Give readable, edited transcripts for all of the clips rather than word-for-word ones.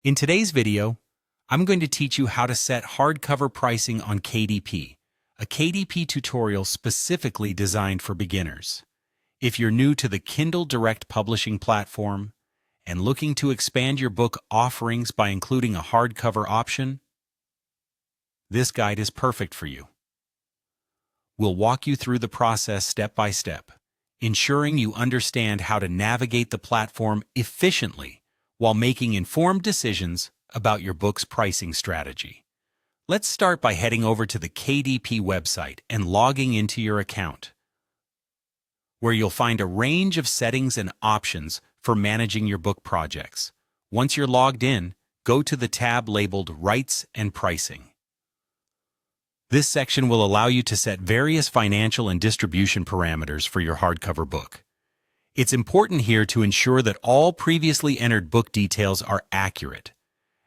In today's video, I'm going to teach you how to set hardcover pricing on KDP, a KDP tutorial specifically designed for beginners. If you're new to the Kindle Direct Publishing platform and looking to expand your book offerings by including a hardcover option, this guide is perfect for you. We'll walk you through the process step by step, ensuring you understand how to navigate the platform efficiently while making informed decisions about your book's pricing strategy. Let's start by heading over to the KDP website and logging into your account, where you'll find a range of settings and options for managing your book projects. Once you're logged in, go to the tab labeled Rights and Pricing. This section will allow you to set various financial and distribution parameters for your hardcover book. It's important here to ensure that all previously entered book details are accurate,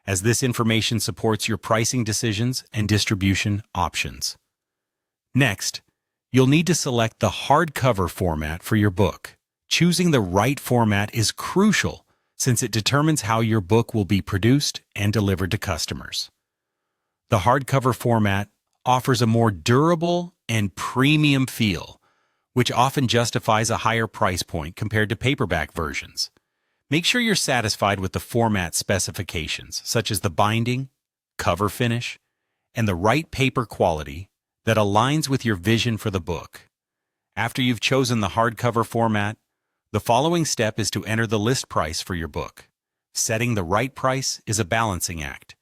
as this information supports your pricing decisions and distribution options. Next, you'll need to select the hardcover format for your book. Choosing the right format is crucial since it determines how your book will be produced and delivered to customers. The hardcover format offers a more durable and premium feel, which often justifies a higher price point compared to paperback versions. Make sure you're satisfied with the format specifications, such as the binding, cover finish, and the right paper quality that aligns with your vision for the book. After you've chosen the hardcover format, the following step is to enter the list price for your book. Setting the right price is a balancing act.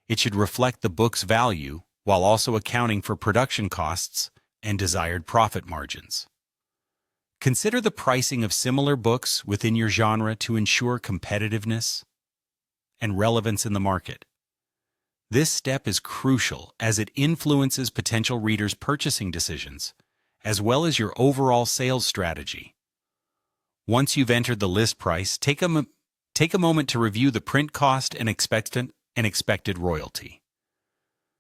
It should reflect the book's value while also accounting for production costs and desired profit margins. Consider the pricing of similar books within your genre to ensure competitiveness and relevance in the market. This step is crucial as it influences potential readers' purchasing decisions, as well as your overall sales strategy. Once you've entered the list price, take a moment to review the print cost and expected royalty.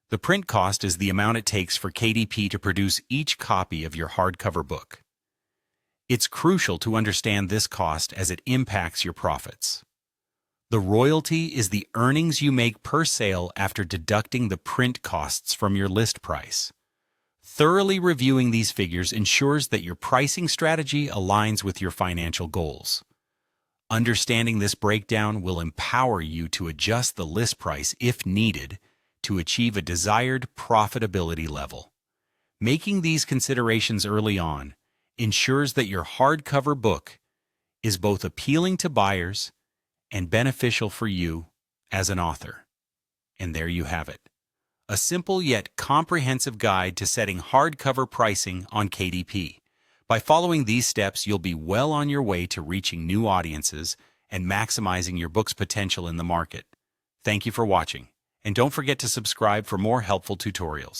The print cost is the amount it takes for KDP to produce each copy of your hardcover book. It's crucial to understand this cost as it impacts your profits. The royalty is the earnings you make per sale after deducting the print costs from your list price. Thoroughly reviewing these figures ensures that your pricing strategy aligns with your financial goals. Understanding this breakdown will empower you to adjust the list price if needed to achieve a desired profitability level. Making these considerations early on ensures that your hardcover book is both appealing to buyers and beneficial for you as an author. And there you have it, a simple yet comprehensive guide to setting hardcover pricing on KDP. By following these steps, you'll be well on your way to reaching new audiences and maximizing your book's potential in the market. Thank you for watching, and don't forget to subscribe for more helpful tutorials.